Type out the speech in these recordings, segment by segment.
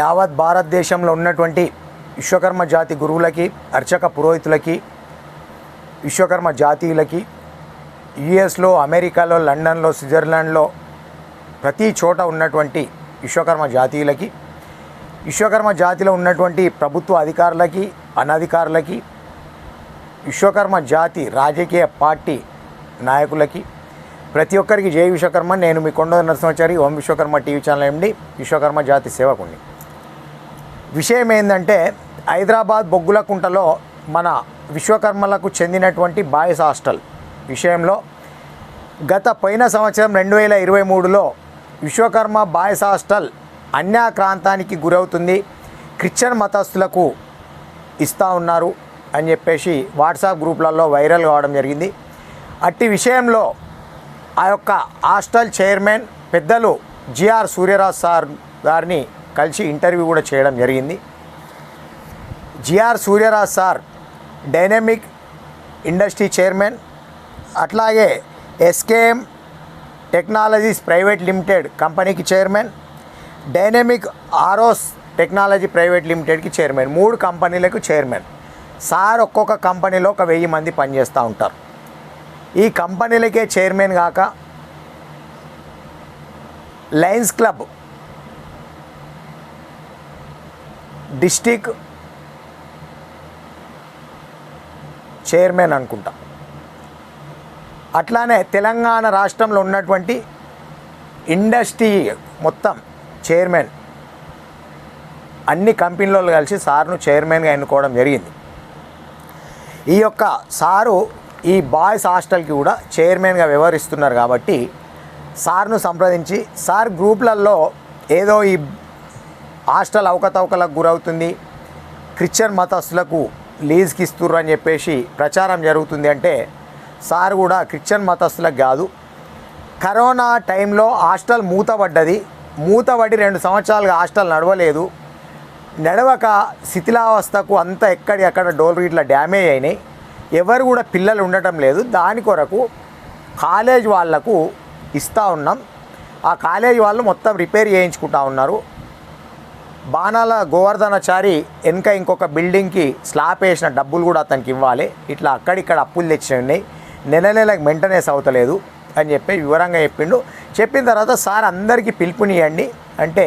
యావత్ భారతదేశంలో ఉన్నటువంటి విశ్వకర్మ జాతి గురువులకి, అర్చక పురోహితులకి, విశ్వకర్మ జాతీయులకి, యుఎస్లో, అమెరికాలో, లండన్లో, స్విట్జర్లాండ్లో ప్రతి చోట ఉన్నటువంటి విశ్వకర్మ జాతీయులకి, విశ్వకర్మ జాతిలో ఉన్నటువంటి ప్రభుత్వ అధికారులకి, అనధికారులకి, విశ్వకర్మ జాతి రాజకీయ పార్టీ నాయకులకి, ప్రతి ఒక్కరికి జై విశ్వకర్మ. నేను మీ Konda Narasimhachari, Om Vishwakarma TV channel MD, Vishwakarma జాతి సేవకుణ్ణి. విషయం ఏంటంటే, హైదరాబాద్ బొగ్గులకుంటలో మన విశ్వకర్మలకు చెందినటువంటి బాయ్స్ హాస్టల్ విషయంలో పోయిన సంవత్సరం 2023లో విశ్వకర్మ బాయ్స్ హాస్టల్ అన్యాక్రాంతానికి గురవుతుంది, క్రిస్టియన్ మతస్థులకు ఇస్తూ ఉన్నారు అని చెప్పేసి వాట్సాప్ గ్రూప్లలో వైరల్ కావడం జరిగింది. అట్టి విషయంలో ఆ యొక్క హాస్టల్ చైర్మన్ పెద్దలు జిఆర్ సూర్యరాజ్ సార్ గారిని కలిసి ఇంటర్వ్యూ కూడా చేయడం జరిగింది. GR Suryaraj sir dynamic industry chairman, అట్లాగే ఎస్కేఎం టెక్నాలజీస్ ప్రైవేట్ లిమిటెడ్ కంపెనీకి చైర్మన్, డైనమిక్ ఆరోస్ టెక్నాలజీ ప్రైవేట్ లిమిటెడ్కి చైర్మన్, 3 కంపెనీలకు చైర్మన్. సార్ ఒక్కొక్క కంపెనీలో 1000 మంది పనిచేస్తూ ఉంటారు. ఈ కంపెనీలకే చైర్మన్ కాక లయన్స్ క్లబ్ డిస్టిక్ చైర్మన్ అనుకుంటా, అట్లానే తెలంగాణ రాష్ట్రంలో ఉన్నటువంటి ఇండస్ట్రీ మొత్తం చైర్మన్, అన్ని కంపెనీలలో కలిసి సార్ను చైర్మన్గా ఎన్నుకోవడం జరిగింది. ఈ యొక్క సారు ఈ బాయ్స్ హాస్టల్కి కూడా చైర్మన్గా వ్యవహరిస్తున్నారు కాబట్టి సార్ను సంప్రదించి, సార్ గ్రూప్లలో ఏదో ఈ హాస్టల్ అవకతవకలకు గురవుతుంది, క్రిస్టియన్ మతస్థులకు లీజ్కి ఇస్తుర్రు అని చెప్పేసి ప్రచారం జరుగుతుంది అంటే, సార్ కూడా క్రిస్టియన్ మతస్థులకు కాదు, కరోనా టైంలో హాస్టల్ మూతపడ్డది, మూతపడి 2 సంవత్సరాలుగా హాస్టల్ నడవలేదు, నడవక శిథిలావస్థకు అంతా ఎక్కడెక్కడ డోర్ ఇట్లా డ్యామేజ్ అయినాయి, ఎవరు కూడా పిల్లలు ఉండటం లేదు, దాని కొరకు కాలేజ్ వాళ్లకు ఇస్తూ ఉన్నాం, ఆ కాలేజ్ వాళ్ళు మొత్తం రిపేర్ చేయించుకుంటా ఉన్నారు. బాణాల గోవర్ధనాచారి వెనక ఇంకొక బిల్డింగ్కి స్లాబ్ వేసిన డబ్బులు కూడా అతనికి ఇవ్వాలి, ఇట్లా అక్కడిక్కడ అప్పులు తెచ్చి ఉన్నాయి, నెలకు మెయింటెనెన్స్ అవుతలేదు అని చెప్పి వివరంగా చెప్పిండు. చెప్పిన తర్వాత సార్ అందరికీ పిలుపునియండి అంటే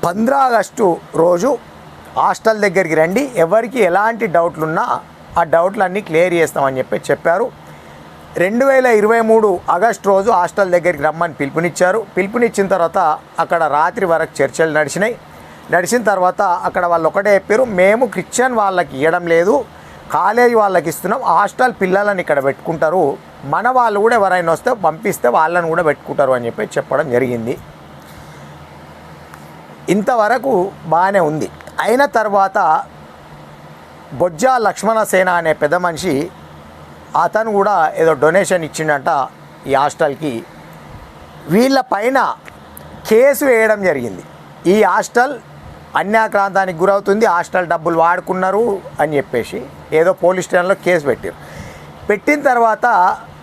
15 ఆగస్టు రోజు హాస్టల్ దగ్గరికి రండి, ఎవరికి ఎలాంటి డౌట్లున్నా ఆ డౌట్లన్నీ క్లియర్ చేస్తామని చెప్పారు. 2023 ఆగస్టు రోజు హాస్టల్ దగ్గరికి రమ్మని పిలుపునిచ్చారు. పిలుపునిచ్చిన తర్వాత అక్కడ రాత్రి వరకు చర్చలు నడిచిన తర్వాత అక్కడ వాళ్ళు ఒకటే చెప్పారు, మేము క్రిస్టియన్ వాళ్ళకి ఇవ్వడం లేదు, కాలేజ్ వాళ్ళకి ఇస్తున్నాం, హాస్టల్ పిల్లలని ఇక్కడ పెట్టుకుంటారు, మన వాళ్ళు కూడా ఎవరైనా వస్తే పంపిస్తే వాళ్ళని కూడా పెట్టుకుంటారు అని చెప్పడం జరిగింది. ఇంతవరకు బాగానే ఉంది. అయిన తర్వాత బొజ్జా లక్ష్మణసేన అనే పెద్ద మనిషి, అతను కూడా ఏదో డొనేషన్ ఇచ్చిండట ఈ హాస్టల్కి, వీళ్ళ పైన కేసు వేయడం జరిగింది. ఈ హాస్టల్ అన్యాక్రాంతానికి గురవుతుంది, హాస్టల్ డబ్బులు వాడుకున్నారు అని చెప్పేసి ఏదో పోలీస్ స్టేషన్లో కేసు పెట్టిన తర్వాత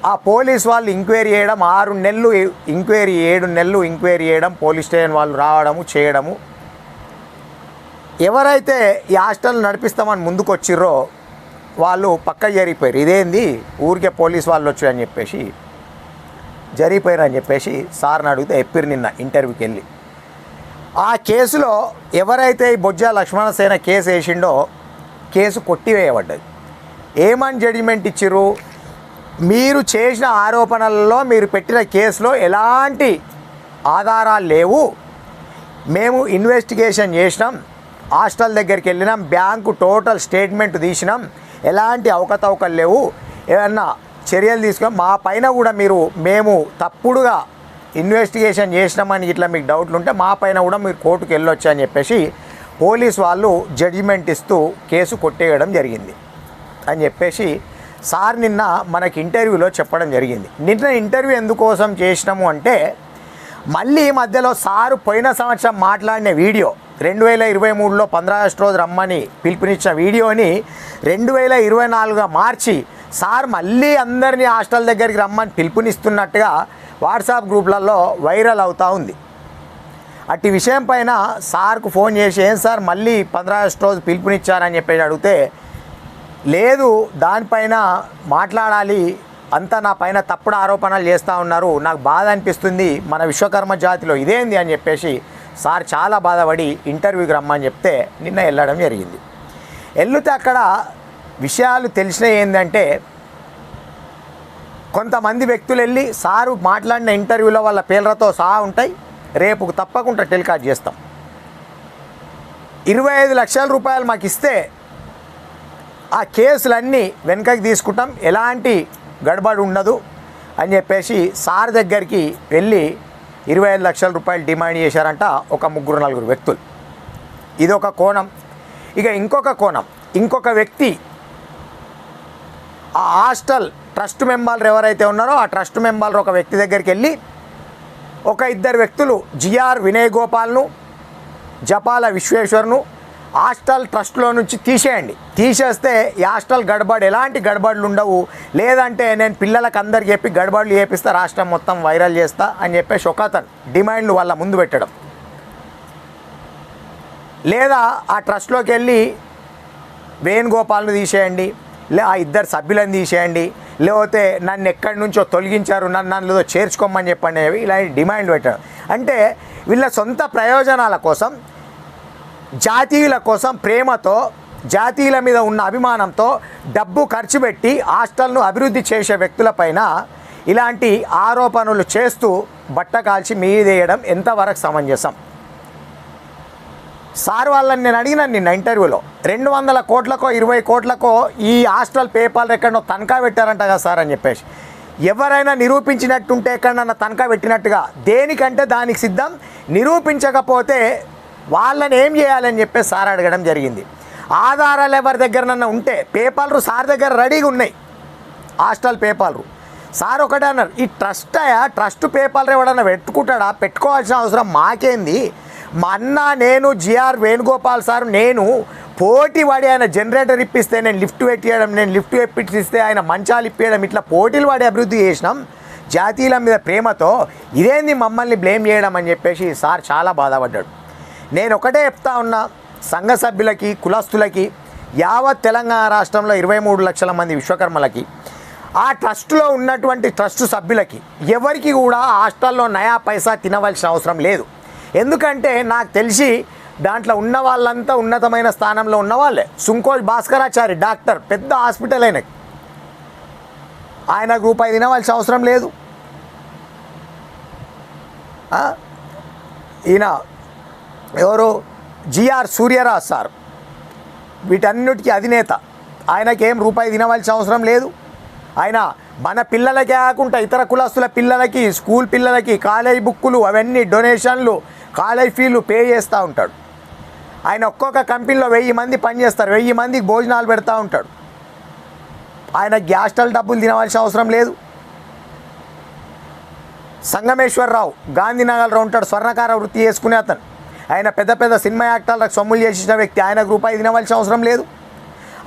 ఆ పోలీస్ వాళ్ళు ఎంక్వైరీ చేయడం, 6 నెలలు ఎంక్వైరీ, 7 నెలలు ఎంక్వైరీ చేయడం, పోలీస్ స్టేషన్ వాళ్ళు రావడము చేయడము. ఎవరైతే ఈ హాస్టల్ నడిపిస్తామని ముందుకు వచ్చిర్రో వాళ్ళు పక్క జరిగిపోయారు. ఇదేంది ఊరికే పోలీస్ వాళ్ళు వచ్చారని చెప్పేసి జరిగిపోయారు అని చెప్పేసి సార్ని అడిగితే చెప్పారు నిన్న ఇంటర్వ్యూకి వెళ్ళి. ఆ కేసులో ఎవరైతే ఈ బొజ్జా లక్ష్మణసేన కేసు వేసిండో కేసు కొట్టివేయబడ్డది. ఏమని జడ్జిమెంట్ ఇచ్చిర్రు, మీరు చేసిన ఆరోపణలలో, మీరు పెట్టిన కేసులో ఎలాంటి ఆధారాలు లేవు, మేము ఇన్వెస్టిగేషన్ చేసినాం, హాస్టల్ దగ్గరికి వెళ్ళినాం, బ్యాంకు టోటల్ స్టేట్మెంట్ తీసినాం, ఎలాంటి అవకతవకలు లేవు, ఏమన్నా చర్యలు తీసుకొని మా పైన కూడా మేము తప్పుడుగా ఇన్వెస్టిగేషన్ చేసినామని ఇట్లా మీకు డౌట్లు ఉంటే మా పైన కూడా మీరు కోర్టుకు వెళ్ళొచ్చు అని చెప్పేసి పోలీస్ వాళ్ళు జడ్జిమెంట్ ఇస్తూ కేసు కొట్టేయడం జరిగింది అని చెప్పేసి సార్ నిన్న మనకి ఇంటర్వ్యూలో చెప్పడం జరిగింది. నిన్న ఇంటర్వ్యూ ఎందుకోసం చేసినాము అంటే, మళ్ళీ మధ్యలో సారు పోయిన సంవత్సరం మాట్లాడిన వీడియో 2023లో 15 ఆగస్టు రోజు రమ్మని పిలుపునిచ్చిన వీడియోని 2024గా మార్చి సార్ మళ్ళీ అందరినీ హాస్టల్ దగ్గరికి రమ్మని పిలుపునిస్తున్నట్టుగా వాట్సాప్ గ్రూప్లలో వైరల్ అవుతూ ఉంది. అట్టి విషయం పైన సార్కు ఫోన్ చేసి ఏం సార్ మళ్ళీ 15 ఆగస్టు రోజు పిలుపునిచ్చారని చెప్పేసి అడిగితే లేదు దానిపైన మాట్లాడాలి, అంతా నా పైన తప్పుడు ఆరోపణలు చేస్తూ ఉన్నారు, నాకు బాధ అనిపిస్తుంది, మన విశ్వకర్మ జాతిలో ఇదేంది అని చెప్పేసి సార్ చాలా బాధపడి ఇంటర్వ్యూకి రమ్మని చెప్తే నిన్న వెళ్ళడం జరిగింది. వెళ్తే అక్కడ విషయాలు తెలిసినవి ఏంటంటే కొంతమంది వ్యక్తులు వెళ్ళి సారు మాట్లాడిన ఇంటర్వ్యూలో వాళ్ళ పేర్లతో సహా ఉంటాయి, రేపు తప్పకుండా టెలికాస్ట్ చేస్తాం, 25 లక్షల రూపాయలు మాకు ఇస్తే ఆ కేసులన్నీ వెనకకి తీసుకుంటాం, ఎలాంటి గడబడి ఉండదు అని చెప్పేసి సార్ దగ్గరికి వెళ్ళి 25 లక్షల రూపాయలు డిమాండ్ చేశారంట ఒక 3-4 వ్యక్తులు. ఇది ఒక కోణం. ఇక ఇంకొక కోణం, ఇంకొక వ్యక్తి ఆ హాస్టల్ ట్రస్ట్ మెంబర్లు ఎవరైతే ఉన్నారో ఆ ట్రస్ట్ మెంబర్లు ఒక వ్యక్తి దగ్గరికి వెళ్ళి ఒక 2 వ్యక్తులు జిఆర్ వినయ్ గోపాల్ను, జపాల విశ్వేశ్వర్ను హాస్టల్ ట్రస్ట్లో నుంచి తీసేయండి, తీసేస్తే ఈ హాస్టల్ గడబడి ఎలాంటి గడబడులు ఉండవు, లేదంటే నేను పిల్లలకు అందరికి చెప్పి గడబడులు చేపిస్తా, రాష్ట్రం మొత్తం వైరల్ చేస్తా అని చెప్పేసి ఒకతను డిమాండ్లు వాళ్ళ ముందు పెట్టడం, లేదా ఆ ట్రస్ట్లోకి వెళ్ళి వేణుగోపాల్ను తీసేయండి, ఆ 2 సభ్యులను తీసేయండి, లేకపోతే నన్ను ఎక్కడి నుంచో తొలగించారు, నన్ను చేర్చుకోమని చెప్పండి, ఇలాంటి డిమాండ్లు పెట్టడం. అంటే వీళ్ళ సొంత ప్రయోజనాల కోసం, జాతీయుల కోసం ప్రేమతో, జాతీయుల మీద ఉన్న అభిమానంతో డబ్బు ఖర్చు పెట్టి హాస్టల్ను అభివృద్ధి చేసే వ్యక్తులపైన ఇలాంటి ఆరోపణలు చేస్తూ బట్ట కాల్చి మీదేయడం ఎంతవరకు సమంజసం? సార్ వాళ్ళని నేను అడిగినాను నిన్న ఇంటర్వ్యూలో, 200 కోట్లకో 20 కోట్లకో ఈ హాస్టల్ పేపర్లు ఎక్కడో తనఖా పెట్టారంట కదా సార్ అని చెప్పేసి. ఎవరైనా నిరూపించినట్టుంటే ఎక్కడన్నా తనఖా పెట్టినట్టుగా, దేనికంటే దానికి సిద్ధం, నిరూపించకపోతే వాళ్ళని ఏం చేయాలని చెప్పేసి సార్ అడగడం జరిగింది. ఆధారాలు ఎవరి దగ్గరనన్నా ఉంటే, పేపర్లు సార్ దగ్గర రెడీగా ఉన్నాయి, హాస్టల్ పేపర్లు. సార్ ఒకటే అన్నారు, ఈ ట్రస్ట్ పేపర్లు ఎవడన్నా పెట్టుకుంటాడా, పెట్టుకోవాల్సిన అవసరం మాకేంది, మా అన్న నేను జిఆర్ వేణుగోపాల్ సార్ నేను పోటీ పడి ఆయన జనరేటర్ ఇప్పిస్తే నేను లిఫ్ట్ పెట్టియడం, నేను లిఫ్ట్ ఇప్పిస్తే ఆయన మంచాలు ఇప్పించడం, ఇట్లా పోటీలు పడి అభివృద్ధి చేసినాం జాతీయుల మీద ప్రేమతో, ఇదేంది మమ్మల్ని బ్లేమ్ చేయడం అని చెప్పేసి సార్ చాలా బాధపడ్డాడు. నేను ఒకటే చెప్తా ఉన్నా, సంఘ సభ్యులకి, కులస్తులకి, యావత్ తెలంగాణ రాష్ట్రంలో 23 లక్షల మంది విశ్వకర్మలకి, ఆ ట్రస్టులో ఉన్నటువంటి ట్రస్టు సభ్యులకి ఎవరికి కూడా హాస్టల్లో నయా పైసా తినవలసిన అవసరం లేదు. ఎందుకంటే నాకు తెలిసి దాంట్లో ఉన్న వాళ్ళంతా ఉన్నతమైన స్థానంలో ఉన్నవాళ్ళే. సుంకోజ్ భాస్కరాచారి డాక్టర్, పెద్ద హాస్పిటల్ ఆయనకు రూపాయి తినవలసిన అవసరం లేదు. ఈయన ఎవరు, జిఆర్ సూర్యరాజ్ సార్, వీటన్నిటికీ అధినేత, ఆయనకేం రూపాయి తినవలసిన అవసరం లేదు. ఆయన మన పిల్లలకే కాకుండా ఇతర కులస్తుల పిల్లలకి, స్కూల్ పిల్లలకి కాలేజ్ బుక్కులు అవన్నీ డొనేషన్లు, కాలేజ్ ఫీజులు పే చేస్తూ ఉంటాడు. ఆయన ఒక్కొక్క కంపెనీలో 1000 మంది పనిచేస్తారు, 1000 మందికి భోజనాలు పెడతా ఉంటాడు. ఆయన హాస్టల్ డబ్బులు తినవలసిన అవసరం లేదు. సంగమేశ్వరరావు గాంధీనగర్లో ఉంటాడు, స్వర్ణకార వృత్తి చేసుకునే అతను, ఆయన పెద్ద పెద్ద సినిమా యాక్టర్లకు సొమ్ములు చేసిన వ్యక్తి, ఆయనకు రూపాయి తినవలసిన అవసరం లేదు.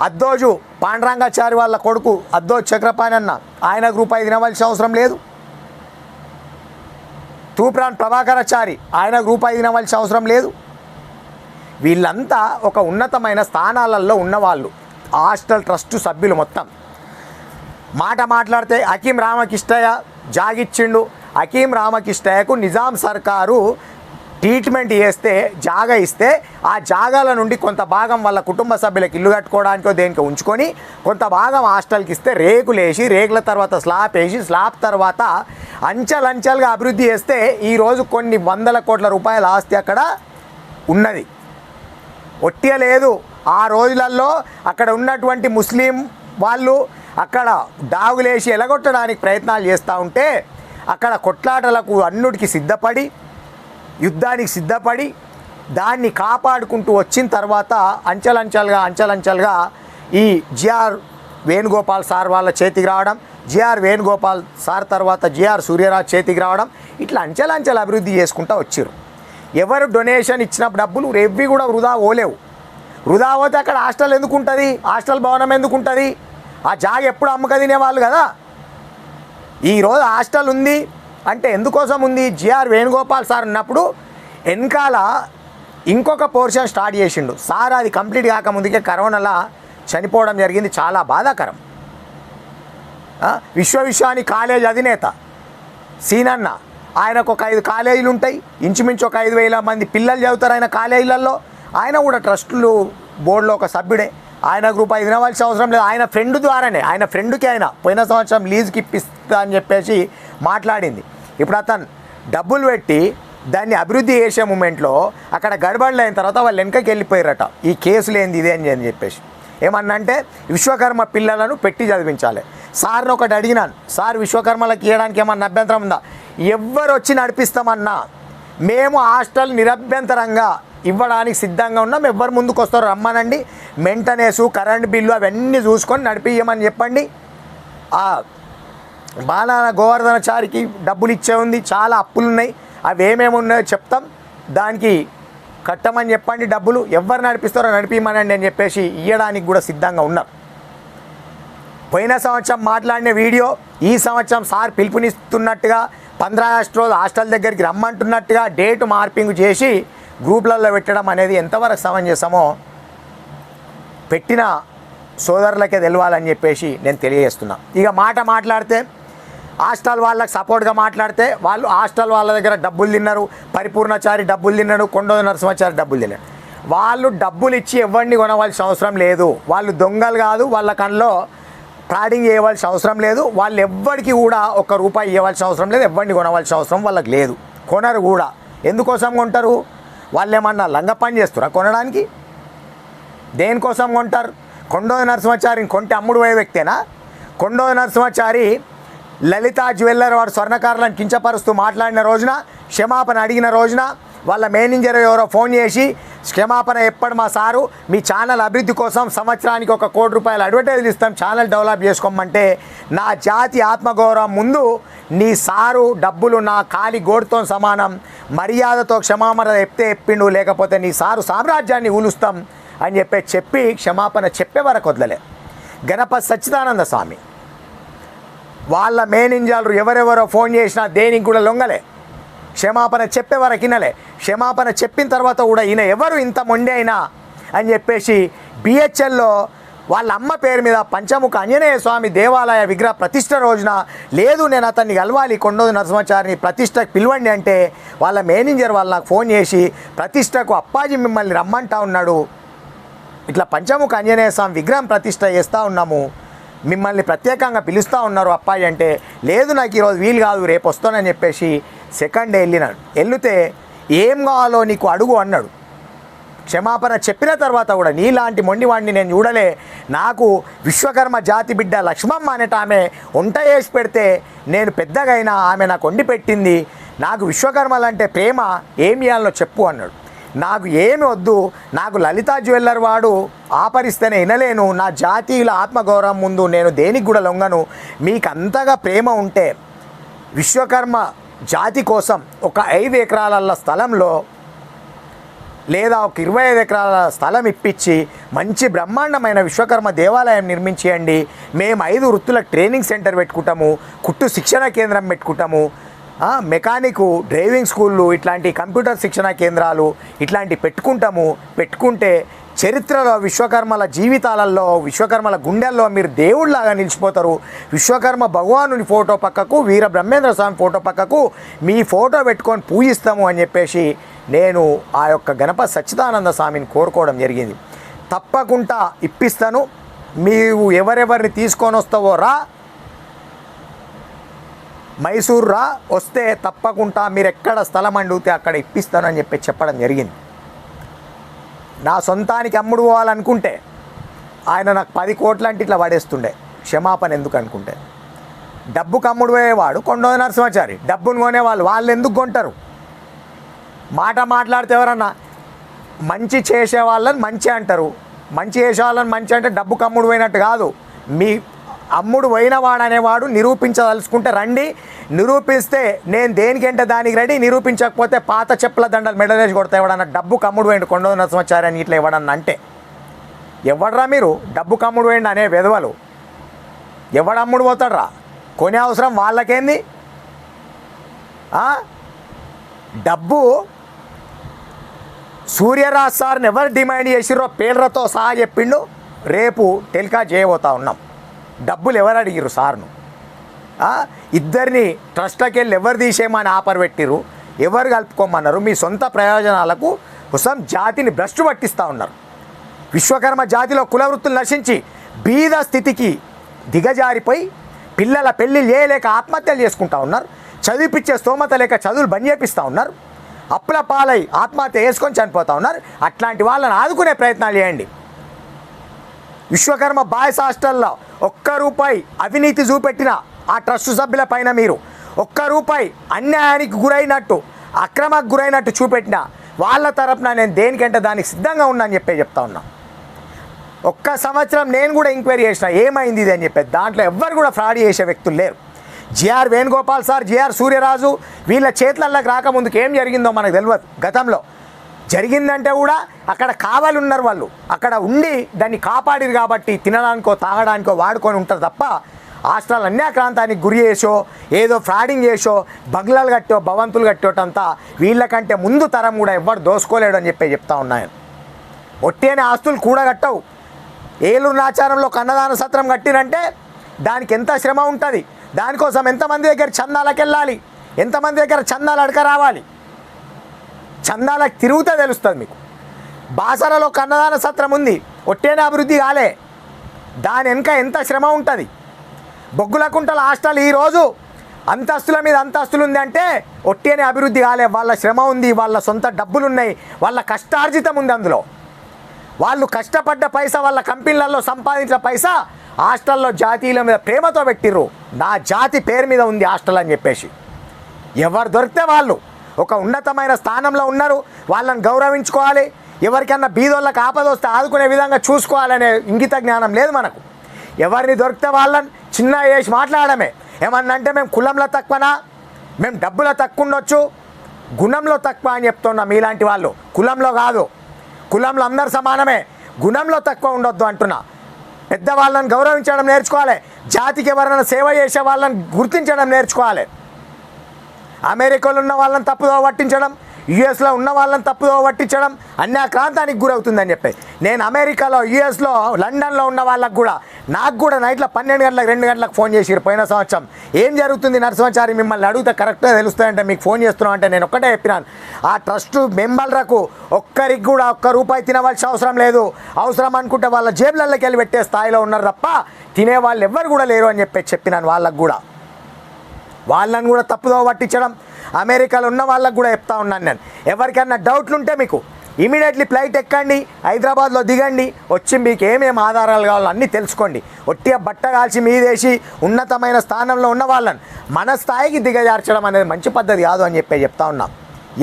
అద్దోజు పాండ్రంగాచారి వాళ్ళ కొడుకు అద్దోజు చక్రపాణి అన్న, ఆయనకు రూపాయి తినవలసిన అవసరం లేదు. తూప్రాన్ ప్రభాకరాచారి, ఆయనకు రూపాయి తినవలసిన అవసరం లేదు. వీళ్ళంతా ఒక ఉన్నతమైన స్థానాలలో ఉన్నవాళ్ళు, హాస్టల్ ట్రస్టు సభ్యులు మొత్తం. మాట మాట్లాడితే హకీం రామకృష్ణయ్య జాగిచ్చిండు, హకీం రామకృష్ణయ్యకు నిజాం సర్కారు ట్రీట్మెంట్ చేస్తే జాగా ఇస్తే, ఆ జాగాల నుండి కొంత భాగం వాళ్ళ కుటుంబ సభ్యులకు ఇల్లు కట్టుకోవడానికో దేనికో ఉంచుకొని, కొంత భాగం హాస్టల్కి ఇస్తే రేకులు వేసి, రేకుల తర్వాత స్లాబ్ వేసి, స్లాబ్ తర్వాత అంచెలంచెలుగా అభివృద్ధి చేస్తే ఈరోజు కొన్ని 100 కోట్ల రూపాయల ఆస్తి అక్కడ ఉన్నది, ఒట్టిగా లేదు. ఆ రోజులలో అక్కడ ఉన్నటువంటి ముస్లిం వాళ్ళు అక్కడ డాగులేసి ఎలగొట్టడానికి ప్రయత్నాలు చేస్తూ ఉంటే, అక్కడ కొట్లాటలకు అన్నిటికీ సిద్ధపడి, యుద్ధానికి సిద్ధపడి, దాన్ని కాపాడుకుంటూ వచ్చిన తర్వాత అంచెలంచెలుగా ఈ జిఆర్ వేణుగోపాల్ సార్ వాళ్ళ చేతికి రావడం, జిఆర్ వేణుగోపాల్ సార్ తర్వాత జిఆర్ సూర్యరాజ్ చేతికి రావడం, ఇట్లా అంచెలంచెలు అభివృద్ధి చేసుకుంటూ వచ్చారు. ఎవరు డొనేషన్ ఇచ్చిన డబ్బులు ఎవ్వి కూడా వృధా పోలేవు. వృధా పోతే అక్కడ హాస్టల్ ఎందుకు ఉంటుంది, హాస్టల్ భవనం ఎందుకు ఉంటుంది, ఆ జాగ ఎప్పుడు అమ్మక తినేవాళ్ళు కదా. ఈరోజు హాస్టల్ ఉంది అంటే ఎందుకోసం ఉంది, జిఆర్ వేణుగోపాల్ సార్ ఉన్నప్పుడు వెనకాల ఇంకొక పోర్షన్ స్టార్ట్ చేసిండు సార్. అది కంప్లీట్ కాకముందుకే కరోనాలో చనిపోవడం జరిగింది. చాలా బాధాకరం. విశ్వాని కాలేజ్ అధినేత సీనన్న, ఆయనకు ఒక 5 కాలేజీలు ఉంటాయి, ఇంచుమించు ఒక 5,000 మంది పిల్లలు చదువుతారు ఆయన కాలేజీలలో. ఆయన కూడా ట్రస్టులు బోర్డులో ఒక సభ్యుడే. ఆయనకు రూపాయి వినవలసిన అవసరం లేదు. ఆయన ఫ్రెండ్ ద్వారానే, ఆయన ఫ్రెండ్కి ఆయన పోయిన సంవత్సరం లీజుకి ఇప్పిస్తా అని చెప్పేసి మాట్లాడింది. ఇప్పుడు అతను డబ్బులు పెట్టి దాన్ని అభివృద్ధి చేసే మూమెంట్లో అక్కడ గడబడలు అయిన తర్వాత వాళ్ళు వెనకకి వెళ్ళిపోయారట. ఈ కేసులు ఏంది ఇదే అని చెప్పేసి ఏమన్నంటే విశ్వకర్మ పిల్లలను పెట్టి చదివించాలి. సార్ని ఒకటి అడిగినాను, సార్ విశ్వకర్మలకు ఇవ్వడానికి ఏమన్నా అభ్యంతరం ఉందా? ఎవ్వరు వచ్చి నడిపిస్తామన్నా మేము హాస్టల్ నిరభ్యంతరంగా ఇవ్వడానికి సిద్ధంగా ఉన్నాం. ఎవ్వరు ముందుకు వస్తారో రమ్మనండి, మెయింటెనెన్సు కరెంట్ బిల్లు అవన్నీ చూసుకొని నడిపియమని చెప్పండి. బాలాన గోవర్ధనచారికి డబ్బులు ఇచ్చే ఉంది, చాలా అప్పులు ఉన్నాయి, అవి ఏమేమి ఉన్నాయో చెప్తాం, దానికి కట్టమని చెప్పండి డబ్బులు, ఎవరు నడిపిస్తారో నడిపిమనండి అని చెప్పేసి ఇవ్వడానికి కూడా సిద్ధంగా ఉన్నారు. పోయిన సంవత్సరం మాట్లాడిన వీడియో ఈ సంవత్సరం సార్ పిలుపునిస్తున్నట్టుగా 15 ఆగస్టు రోజు హాస్టల్ దగ్గరికి రమ్మంటున్నట్టుగా డేటు మార్పింగ్ చేసి గ్రూప్లలో పెట్టడం అనేది ఎంతవరకు సమంజసమో పెట్టిన సోదరులకే తెలవాలని చెప్పేసి నేను తెలియజేస్తున్నా. ఇక మాట్లాడితే హాస్టల్ వాళ్ళకి సపోర్ట్గా మాట్లాడితే వాళ్ళు హాస్టల్ వాళ్ళ దగ్గర డబ్బులు తిన్నారు, పరిపూర్ణచారి డబ్బులు తిన్నాడు, కొండోద నరసింహాచారి డబ్బులు తిన్నాడు. వాళ్ళు డబ్బులు ఇచ్చి ఎవరిని కొనవలసిన అవసరం లేదు. వాళ్ళు దొంగలు కాదు, వాళ్ళ కళ్ళలో ఫ్రాడింగ్ చేయవలసిన అవసరం లేదు. వాళ్ళు ఎవ్వరికి కూడా ₹1 ఇవ్వాల్సిన అవసరం లేదు, ఎవరిని కొనవలసిన అవసరం వాళ్ళకి లేదు. కొనరు కూడా. ఎందుకోసం కొంటారు? వాళ్ళు ఏమన్నా లంగ పని చేస్తారా కొనడానికి? దేనికోసం కొంటారు? కొండోద నరసింహాచారిని కొంటే అమ్ముడు పోయే వ్యక్తేనా? కొండోద నరసింహాచారి లలితా జ్యువెల్లర్ వాడు స్వర్ణకారులను కించపరుస్తూ మాట్లాడిన రోజున, క్షమాపణ అడిగిన రోజున వాళ్ళ మేనేజర్ ఎవరో ఫోన్ చేసి క్షమాపణ ఎప్పుడు మా సారు మీ ఛానల్ అభివృద్ధి కోసం సంవత్సరానికి ₹1 కోటి అడ్వర్టైజ్లు ఇస్తాం, ఛానల్ డెవలప్ చేసుకోమంటే నా జాతి ఆత్మగౌరవం ముందు నీ సారు డబ్బులు నా కాలి గోడుతో సమానం, మర్యాదతో క్షమాపణ చెప్పిండు, లేకపోతే నీ సారు సామ్రాజ్యాన్ని ఊలుస్తాం అని చెప్పి క్షమాపణ చెప్పే వరకు వదలలే. గణపతి సచ్చిదానంద స్వామి వాళ్ళ మేనేజర్లు ఎవరెవరో ఫోన్ చేసినా దేనికి కూడా లొంగలే, క్షమాపణ చెప్పే వరకు వినలే. క్షమాపణ చెప్పిన తర్వాత కూడా ఈయన ఎవరు ఇంత మొండి అయినా అని చెప్పేసి బిహెచ్ఎల్లో వాళ్ళ అమ్మ పేరు మీద పంచముఖ ఆంజనేయ స్వామి దేవాలయ విగ్రహ ప్రతిష్ట రోజున లేదు నేను అతన్ని కలవాలి, కొండోద నరసింహాచారిని ప్రతిష్టకు పిలవండి అంటే వాళ్ళ మేనేజర్ వాళ్ళు నాకు ఫోన్ చేసి ప్రతిష్టకు అప్పాజీ మిమ్మల్ని రమ్మంటా ఉన్నాడు, ఇట్లా పంచముఖ ఆంజనేయ స్వామి విగ్రహం ప్రతిష్ట చేస్తూ ఉన్నాము, మిమ్మల్ని ప్రత్యేకంగా పిలుస్తూ ఉన్నారు అప్పాజీ అంటే, లేదు నాకు ఈరోజు వీలు కాదు రేపు వస్తానని చెప్పేసి సెకండ్ డే వెళ్ళినాడు. వెళితే ఏం కావాలో నీకు అడుగు అన్నాడు. క్షమాపణ చెప్పిన తర్వాత కూడా నీలాంటి మొండివాడిని నేను చూడలే, నాకు విశ్వకర్మ జాతి బిడ్డ లక్ష్మమ్మ అనేట ఆమె వంట వేసి పెడితే నేను పెద్దగైనా ఆమె నాకు వండి పెట్టింది, నాకు విశ్వకర్మలంటే ప్రేమ, ఏం చేయాలో చెప్పు అన్నాడు. నాకు ఏమి వద్దు, నాకు లలితా జ్యువెల్లర్ వాడు ఆపరిస్తేనే వినలేను, నా జాతీయుల ఆత్మగౌరవం ముందు నేను దేనికి కూడా లొంగను, మీకు అంతగా ప్రేమ ఉంటే విశ్వకర్మ జాతి కోసం ఒక 5 ఎకరాల స్థలంలో లేదా ఒక 25 ఎకరాల స్థలం ఇప్పించి మంచి బ్రహ్మాండమైన విశ్వకర్మ దేవాలయం నిర్మించేయండి, మేము 5 వృత్తుల ట్రైనింగ్ సెంటర్ పెట్టుకుంటాము, కుట్టు శిక్షణ కేంద్రం పెట్టుకుంటాము, మెకానికు డ్రైవింగ్ స్కూళ్ళు, ఇట్లాంటి కంప్యూటర్ శిక్షణ కేంద్రాలు ఇట్లాంటి పెట్టుకుంటే చరిత్రలో విశ్వకర్మల జీవితాలలో విశ్వకర్మల గుండెల్లో మీరు దేవుళ్ళలాగా నిలిచిపోతారు. విశ్వకర్మ భగవానుని ఫోటో పక్కకు వీర బ్రహ్మేంద్ర స్వామి ఫోటో పక్కకు మీ ఫోటో పెట్టుకొని పూజిస్తాము అని చెప్పేసి నేను ఆ యొక్క గణపతి సచ్చిదానంద స్వామిని కోరుకోవడం జరిగింది. తప్పకుండా ఇప్పిస్తాను, మీరు ఎవరెవరిని తీసుకొని వస్తావో రా, మైసూరు రా, వస్తే తప్పకుండా మీరు ఎక్కడ స్థలం అడిగితే అక్కడ ఇప్పిస్తాను అని చెప్పడం జరిగింది. నా సొంతానికి అమ్ముడు పోవాలనుకుంటే ఆయన నాకు 10 కోట్లు అంటే ఇట్లా పడేస్తుండే, క్షమాపణ ఎందుకు అనుకుంటే. డబ్బుకు అమ్ముడు పోయేవాడు కొండోద నరసింహాచారి, డబ్బును కొనేవాళ్ళు వాళ్ళు ఎందుకు కొంటారు? మాట్లాడితే ఎవరన్నా మంచి చేసే వాళ్ళని మంచి అంటారు, మంచి చేసే వాళ్ళని మంచి అంటే డబ్బుకు అమ్ముడు పోయినట్టు కాదు. మీ అమ్ముడు పోయినవాడు అనేవాడు నిరూపించదలుచుకుంటే రండి, నిరూపిస్తే నేను దేనికంటే దానికి రెడీ, నిరూపించకపోతే పాత చెప్పుల దండలు మెడలేసి కొడతా. ఎవడన్నా డబ్బు కమ్ముడు పోయిండు కొండోద నరసింహాచారి అని ఇట్లా ఇవ్వడన్నా అంటే ఎవడరా మీరు? డబ్బు కమ్ముడు పోయిండు అనే వెధవలు ఎవడమ్ముడు పోతాడరా? కొనే అవసరం వాళ్ళకేంది? డబ్బు సూర్యరాజ్ సార్ని ఎవరు డిమాండ్ చేసిరో పేర్లతో సహా చెప్పిండు. రేపు టెలికాస్ట్ చేయబోతా ఉన్నాం. డబ్బులు ఎవరు అడిగిరు సార్ను? ఇద్దరిని ట్రస్ట్లోకి వెళ్ళి ఎవరు తీసేయమని ఆఫర్ పెట్టిరు, ఎవరు కలుపుకోమన్నారు? మీ సొంత ప్రయోజనాలకు కోసం జాతిని భ్రష్టు పట్టిస్తూ ఉన్నారు. విశ్వకర్మ జాతిలో కులవృత్తులు నశించి బీద స్థితికి దిగజారిపోయి పిల్లల పెళ్ళిళ్ళు చేయలేక ఆత్మహత్యలు చేసుకుంటా ఉన్నారు. చదివిపించే స్తోమత లేక చదువులు బంద్ చేపిస్తూ ఉన్నారు. అప్పుల పాలై ఆత్మహత్య చేసుకొని చనిపోతూ ఉన్నారు. అట్లాంటి వాళ్ళని ఆదుకునే ప్రయత్నాలు చేయండి. విశ్వకర్మ బాయ్స్ హాస్టల్లో ₹1 అవినీతి చూపెట్టిన ఆ ట్రస్ట్ సభ్యుల పైన మీరు ₹1 అన్యాయానికి గురైనట్టు, అక్రమకు గురైనట్టు చూపెట్టిన వాళ్ళ తరపున నేను దేనికంటే దానికి సిద్ధంగా ఉన్నా అని చెప్తా ఉన్నా. 1 సంవత్సరం నేను కూడా ఎంక్వైరీ చేసిన ఏమైంది ఇది అని చెప్పేది. దాంట్లో ఎవ్వరు కూడా ఫ్రాడ్ చేసే వ్యక్తులు లేరు. GR Venugopal sir, GR Suryaraju వీళ్ళ చేతులలోకి రాకముందుకు ఏం జరిగిందో మనకు తెలియదు. గతంలో జరిగిందంటే కూడా అక్కడ కావాలి ఉన్నారు వాళ్ళు, అక్కడ ఉండి దాన్ని కాపాడిరు కాబట్టి తినడానికో తాగడానికో వాడుకొని ఉంటారు తప్ప హాస్టల్ అన్యాక్రాంతానికి గురి చేసో ఏదో ఫ్రాడింగ్ చేసో బంగ్లాలు కట్టో భవంతులు కట్టోటంతా వీళ్ళకంటే ముందు తరం కూడా ఎవ్వరు దోసుకోలేడు అని చెప్తా ఉన్నాను. ఒట్టి అనే ఆస్తులు కూడా కట్టవు. ఏలూరు నాచారంలో కన్నదాన సత్రం కట్టిరంటే దానికి ఎంత శ్రమ ఉంటుంది, దానికోసం ఎంతమంది దగ్గర చందాలకు వెళ్ళాలి, ఎంతమంది దగ్గర చందాలు అడక రావాలి, చందాలకు తిరుగుతే తెలుస్తుంది మీకు. బాసరలో కన్నదాన సత్రం ఉంది, ఒట్టేనే అభివృద్ధి కాలే, దాని వెనుక ఎంత శ్రమ ఉంటుంది. బొగ్గులకుంటల హాస్టల్ ఈరోజు అంతస్తుల మీద అంతస్తులు ఉంది అంటే ఒట్టేనే అభివృద్ధి కాలే. వాళ్ళ శ్రమ ఉంది, వాళ్ళ సొంత డబ్బులు ఉన్నాయి, వాళ్ళ కష్టార్జితం ఉంది. అందులో వాళ్ళు కష్టపడ్డ పైసా, వాళ్ళ కంపెనీలలో సంపాదించిన పైసా హాస్టల్లో జాతీయుల మీద ప్రేమతో పెట్టిర్రు. నా జాతి పేరు మీద ఉంది హాస్టల్ అని చెప్పేసి ఎవరు దొరికితే వాళ్ళు ఒక ఉన్నతమైన స్థానంలో ఉన్నారు, వాళ్ళని గౌరవించుకోవాలి. ఎవరికన్నా బీదోళ్ళకి ఆపద వస్తే ఆదుకునే విధంగా చూసుకోవాలనే ఇంగిత జ్ఞానం లేదు మనకు. ఎవరిని దొరికితే వాళ్ళని చిన్న చేసి మాట్లాడమే. ఏమన్నా అంటే మేము కులంలో తక్కువనా, మేము డబ్బులో తక్కువ ఉండొచ్చు, గుణంలో తక్కువ అని చెప్తున్నాం. మీలాంటి వాళ్ళు కులంలో కాదు, కులంలో అందరు సమానమే, గుణంలో తక్కువ ఉండొద్దు అంటున్నా. పెద్దవాళ్ళని గౌరవించడం నేర్చుకోవాలి. జాతికి ఎవరైనా సేవ చేసే వాళ్ళని గుర్తించడం నేర్చుకోవాలి. అమెరికాలో ఉన్న వాళ్ళని తప్పుదో పట్టించడం, యుఎస్లో ఉన్న వాళ్ళని తప్పుదో పట్టించడం అన్యాక్రాంతానికి గురవుతుందని చెప్పి నేను అమెరికాలో, యుఎస్లో, లండన్లో ఉన్న వాళ్ళకు కూడా నాకు కూడా నైట్లో 12 గంటలకు 2 గంటలకు ఫోన్ చేసిరు పోయిన సంవత్సరం. ఏం జరుగుతుంది నరసింహాచారి, మిమ్మల్ని అడిగితే కరెక్ట్గా తెలుస్తాయంటే మీకు ఫోన్ చేస్తున్నాం అంటే నేను ఒక్కటే చెప్పినాను, ఆ ట్రస్ట్ మెంబర్లకు ఒక్కరికి కూడా ₹1 తినవలసిన అవసరం లేదు. అవసరం అనుకుంటే వాళ్ళ జేబులలోకి వెళ్ళి పెట్టే స్థాయిలో ఉన్నారు తప్ప తినేవాళ్ళు ఎవ్వరు కూడా లేరు అని చెప్పినాను. వాళ్ళకు కూడా వాళ్ళని కూడా తప్పుదో పట్టించడం అమెరికాలో ఉన్న వాళ్ళకు కూడా చెప్తా ఉన్నాను నేను. ఎవరికైనా డౌట్లు ఉంటే మీకు ఇమీడియట్లీ ఫ్లైట్ ఎక్కండి, హైదరాబాద్లో దిగండి, వచ్చి మీకు ఏమేమి ఆధారాలు కావాలో అన్నీ తెలుసుకోండి. ఒట్టిగా బట్ట కాల్చి మీదేసి ఉన్నతమైన స్థానంలో ఉన్న వాళ్ళని మన స్థాయికి దిగజార్చడం అనేది మంచి పద్ధతి కాదు అని చెప్తా ఉన్నాం.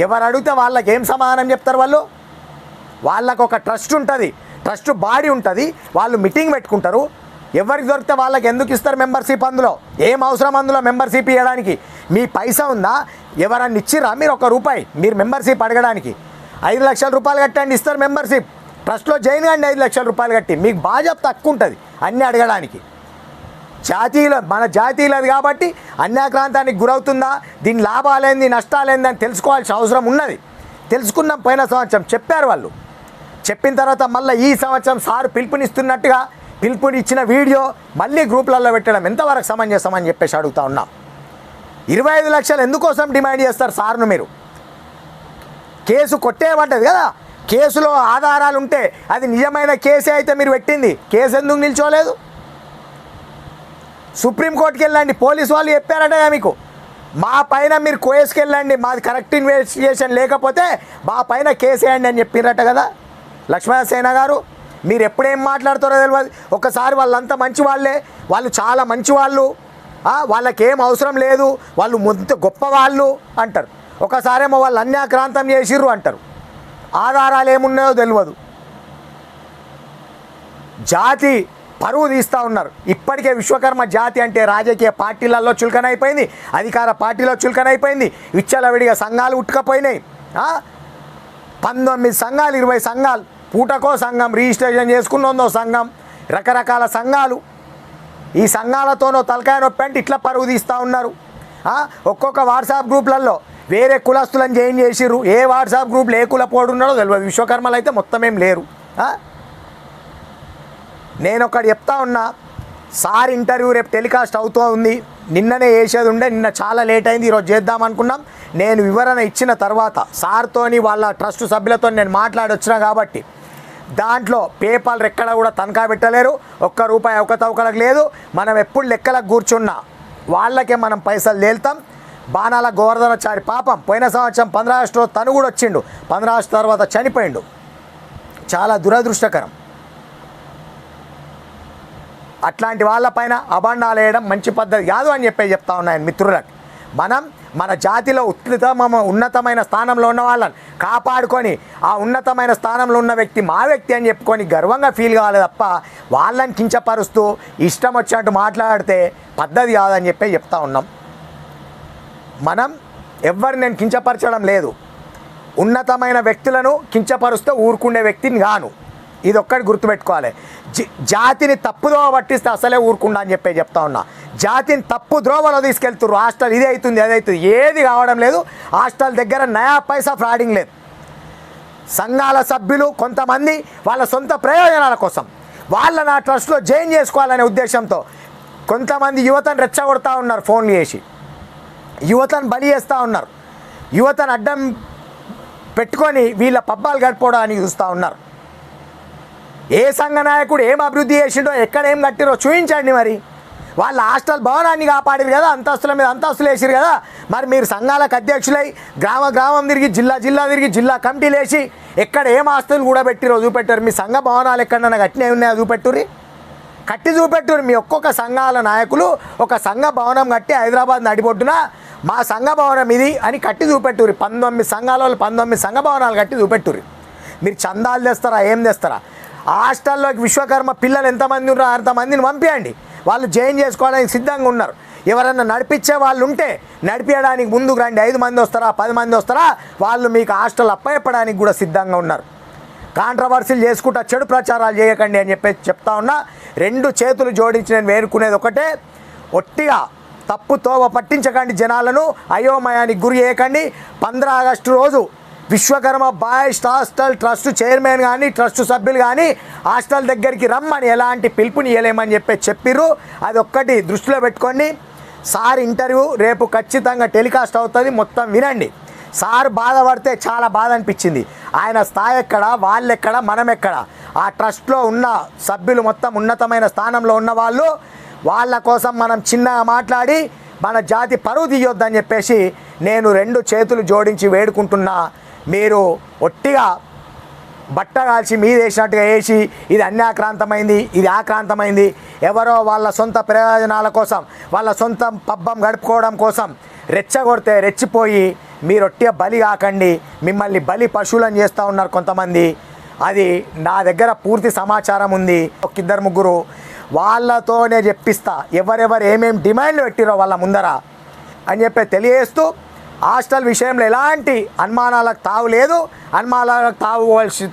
ఎవరు అడిగితే వాళ్ళకి ఏం సమాధానం చెప్తారు వాళ్ళు? వాళ్ళకు ఒక ట్రస్ట్ ఉంటుంది, ట్రస్ట్ బాడీ ఉంటుంది, వాళ్ళు మీటింగ్ పెట్టుకుంటారు. ఎవరికి దొరికితే వాళ్ళకి ఎందుకు ఇస్తారు మెంబర్షిప్? అందులో ఏం అవసరం అందులో మెంబర్షిప్ ఇవ్వడానికి? మీ పైసా ఉందా? ఎవరన్నా ఇచ్చిర్రా మీరు ₹1 మీరు మెంబర్షిప్ అడగడానికి? ₹5 లక్షల కట్టండి, ఇస్తారు మెంబర్షిప్. ట్రస్ట్లో జాయిన్ కండి, ₹5 లక్షలు కట్టి. మీకు బాగా తక్కువ ఉంటుంది అన్నీ అడగడానికి. జాతీయులు మన జాతీయులది కాబట్టి అన్యాక్రాంతానికి గురవుతుందా, దీని లాభాలేంది నష్టాలేంది అని తెలుసుకోవాల్సిన అవసరం ఉన్నది. తెలుసుకున్నాం. పోయిన సంవత్సరం చెప్పారు వాళ్ళు. చెప్పిన తర్వాత మళ్ళీ ఈ సంవత్సరం సార్ పిలుపునిస్తున్నట్టుగా పిలుపునిచ్చిన వీడియో మళ్ళీ గ్రూపులలో పెట్టడం ఎంతవరకు సమంజసం అని చెప్పేసి అడుగుతా ఉన్నాం. 25 లక్షలు ఎందుకోసం డిమాండ్ చేస్తారు సార్ను? మీరు కేసు కొట్టేయబడ్డది కదా, కేసులో ఆధారాలు ఉంటే అది నిజమైన కేసే అయితే మీరు పెట్టింది కేసు ఎందుకు నిల్చోలేదు? సుప్రీంకోర్టుకి వెళ్ళండి, పోలీసు వాళ్ళు చెప్పారట మీకు, మా పైన మీరు కేసుకి వెళ్ళండి, మాది కరెక్ట్ ఇన్వెస్టిగేషన్ లేకపోతే మా పైన కేసు వేయండి అని చెప్పిరట కదా లక్ష్మణసేన గారు. మీరు ఎప్పుడేం మాట్లాడుతారో తెలియదు. ఒకసారి వాళ్ళంతా మంచి వాళ్ళే, వాళ్ళు చాలా మంచి వాళ్ళు, వాళ్ళకేం అవసరం లేదు, వాళ్ళు ముందు గొప్ప వాళ్ళు అంటారు. ఒకసారేమో వాళ్ళు అన్యాక్రాంతం చేసిర్రు అంటారు. ఆధారాలు ఏమున్నాయో తెలియదు. జాతి పరువు తీస్తూ ఉన్నారు. ఇప్పటికే విశ్వకర్మ జాతి అంటే రాజకీయ పార్టీలలో చులకనైపోయింది, అధికార పార్టీలో చులకనైపోయింది, విచ్చలవిడిగా సంఘాలు ఉట్టుకపోయినాయి. 19 సంఘాలు 20 సంఘాలు, పూటకో సంఘం, రిజిస్ట్రేషన్ చేసుకున్నదో సంఘం, రకరకాల సంఘాలు. ఈ సంఘాలతోనో తలకాయ నొప్పి అంటే ఇట్లా పరువు తీస్తూ ఉన్నారు. ఒక్కొక్క వాట్సాప్ గ్రూప్లలో వేరే కులస్తులను జాయిన్ చేసిర్రు. ఏ వాట్సాప్ గ్రూప్లో ఏ కులపోడు ఉన్నాడో తెలియదు. విశ్వకర్మలు అయితే మొత్తం ఏం లేరు. నేను ఒకటి చెప్తా ఉన్నా, సార్ ఇంటర్వ్యూ రేపు టెలికాస్ట్ అవుతూ ఉంది. నిన్ననే వేసేది ఉండే, నిన్న చాలా లేట్ అయింది, ఈరోజు చేద్దాం అనుకున్నాం. నేను వివరణ ఇచ్చిన తర్వాత సార్తోని వాళ్ళ ట్రస్ట్ సభ్యులతో నేను మాట్లాడి వచ్చినా కాబట్టి దాంట్లో పేపాలు ఎక్కడ కూడా తనఖా పెట్టలేరు. ఒక్క రూపాయి అవకతవకలకు లేదు. మనం ఎప్పుడు లెక్కలకు కూర్చున్నా వాళ్ళకే మనం పైసలు తేలుతాం. బాణాల గోవర్ధనాచారి పాపం పోయిన సంవత్సరం 15 ఆగస్టు తను కూడా వచ్చిండు, 15 ఆగస్టు తర్వాత చనిపోయిండు. చాలా దురదృష్టకరం. అట్లాంటి వాళ్ళపైన అభాండాలు వేయడం మంచి పద్ధతి కాదు అని చెప్తా ఉన్నాను మిత్రులకు. మనం మన జాతిలో ఉన్నతమైన స్థానంలో ఉన్న వాళ్ళని కాపాడుకొని ఆ ఉన్నతమైన స్థానంలో ఉన్న వ్యక్తి మా వ్యక్తి అని చెప్పుకొని గర్వంగా ఫీల్ కావాలి తప్ప వాళ్ళని కించపరుస్తూ ఇష్టం వచ్చినట్టు మాట్లాడితే పద్ధతి కాదని చెప్తా ఉన్నాం. మనం ఎవరిని నేను కించపరచడం లేదు. ఉన్నతమైన వ్యక్తులను కించపరుస్తూ ఊరుకుండే వ్యక్తిని గాను. ఇది ఒక్కటి గుర్తుపెట్టుకోవాలి. జాతిని తప్పుదోవ పట్టిస్తే అసలే ఊరుకుండా అని చెప్తా ఉన్నా. జాతిని తప్పు ద్రోవలో తీసుకెళ్తున్నారు. హాస్టల్ ఇది అవుతుంది అది అవుతుంది, ఏది కావడం లేదు. హాస్టల్ దగ్గర నయా పైసా ఫ్రాడింగ్ లేదు. సంఘాల సభ్యులు కొంతమంది వాళ్ళ సొంత ప్రయోజనాల కోసం వాళ్ళ నా ట్రస్ట్లో జాయిన్ చేసుకోవాలనే ఉద్దేశంతో కొంతమంది యువతను రెచ్చగొడతా ఉన్నారు. ఫోన్లు చేసి యువతను బలి చేస్తూ ఉన్నారు. యువతను అడ్డం పెట్టుకొని వీళ్ళ పబ్బాలు గడిపోవడానికి చూస్తూ ఉన్నారు. ఏ సంఘ నాయకుడు ఏం అభివృద్ధి చేసిండో ఎక్కడ ఏం కట్టిరో చూపించండి. మరి వాళ్ళ హాస్టల్ భవనాన్ని కాపాడారు కదా, అంతస్తుల మీద అంతస్తులు వేసారు కదా. మరి మీరు సంఘాలకు అధ్యక్షులై గ్రామం తిరిగి జిల్లా తిరిగి జిల్లా కమిటీలు వేసి ఎక్కడ ఏం ఆస్తులు కూడా పెట్టిరో చూపెట్టారు. మీ సంఘ భవనాలు ఎక్కడన్నా కట్టినే ఉన్నాయో చూపెట్టుర్రి, కట్టి చూపెట్టుర్రి. మీ ఒక్కొక్క సంఘాల నాయకులు ఒక సంఘ భవనం కట్టి హైదరాబాద్ నడిబొడ్డున మా సంఘ భవనం ఇది అని కట్టి చూపెట్టుర్రి. 19 సంఘాల వాళ్ళు 19 సంఘ భవనాలు కట్టి చూపెట్టుర్రి. మీరు చందాలు తెస్తారా ఏం తెస్తారా? హాస్టల్లోకి విశ్వకర్మ పిల్లలు ఎంతమంది ఉన్నారో అంతమందిని పంపించండి. వాళ్ళు జాయిన్ చేసుకోవడానికి సిద్ధంగా ఉన్నారు. ఎవరన్నా నడిపించే వాళ్ళు ఉంటే నడిపించడానికి ముందుకు రండి. 5 మంది వస్తారా 10 మంది వస్తారా, వాళ్ళు మీకు హాస్టల్ అప్పచెప్పడానికి కూడా సిద్ధంగా ఉన్నారు. కాంట్రవర్సీలు చేసుకుంటా చెడు ప్రచారాలు చేయకండి అని చెప్తా ఉన్నా. 2 చేతులు జోడించి నేను వేరుకునేది ఒకటే, ఒట్టిగా తప్పుతోవ పట్టించకండి, జనాలను అయోమయానికి గురి చేయకండి. 15 ఆగస్టు రోజు Vishwakarma boys hostel trust chairman కానీ ట్రస్ట్ సభ్యులు కానీ హాస్టల్ దగ్గరికి రమ్మని ఎలాంటి పిలుపునియలేమని చెప్పిర్రు. అది ఒక్కటి దృష్టిలో పెట్టుకోండి. సార్ ఇంటర్వ్యూ రేపు ఖచ్చితంగా టెలికాస్ట్ అవుతుంది, మొత్తం వినండి. సార్ బాధపడితే చాలా బాధ అనిపించింది. ఆయన స్థాయి ఎక్కడ, వాళ్ళెక్కడ, మనం ఎక్కడ. ఆ ట్రస్ట్లో ఉన్న సభ్యులు మొత్తం ఉన్నతమైన స్థానంలో ఉన్న వాళ్ళు, వాళ్ళ కోసం మనం చిన్నగా మాట్లాడి మన జాతి పరువు తీయొద్దని చెప్పేసి నేను 2 చేతులు జోడించి వేడుకుంటున్నా. మీరు ఒట్టిగా బట్ట కాల్చి మీద వేసినట్టుగా వేసి ఇది అన్యాక్రాంతమైంది ఇది ఆక్రాంతమైంది, ఎవరో వాళ్ళ సొంత ప్రయోజనాల కోసం వాళ్ళ సొంత పబ్బం గడుపుకోవడం కోసం రెచ్చగొడితే రెచ్చిపోయి మీరు ఒట్టిగా బలి కాకండి. మిమ్మల్ని బలి పశువులను చేస్తూ ఉన్నారు కొంతమంది. అది నా దగ్గర పూర్తి సమాచారం ఉంది. 1-2 వాళ్ళతోనే చెప్పిస్తా ఎవరెవరు ఏమేమి డిమాండ్లు పెట్టిరో వాళ్ళ ముందర అని తెలియజేస్తూ, హాస్టల్ విషయంలో ఎలాంటి అనుమానాలకు తావు లేదు. అనుమానాలకు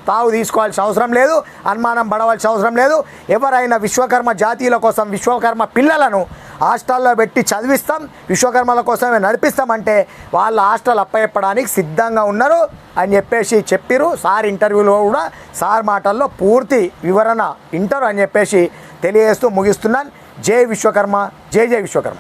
తావు తీసుకోవాల్సిన అవసరం లేదు. అనుమానం పడవలసిన అవసరం లేదు. ఎవరైనా విశ్వకర్మ జాతీయుల కోసం విశ్వకర్మ పిల్లలను హాస్టల్లో పెట్టి చదివిస్తాం, విశ్వకర్మల కోసమే నడిపిస్తామంటే వాళ్ళు హాస్టల్ అప్పచెప్పడానికి సిద్ధంగా ఉన్నారు అని చెప్పిరు. సార్ ఇంటర్వ్యూలో కూడా సార్ మాటల్లో పూర్తి వివరణ ఇంటారు అని తెలియజేస్తూ ముగిస్తున్నాను. జై విశ్వకర్మ, జై జై విశ్వకర్మ.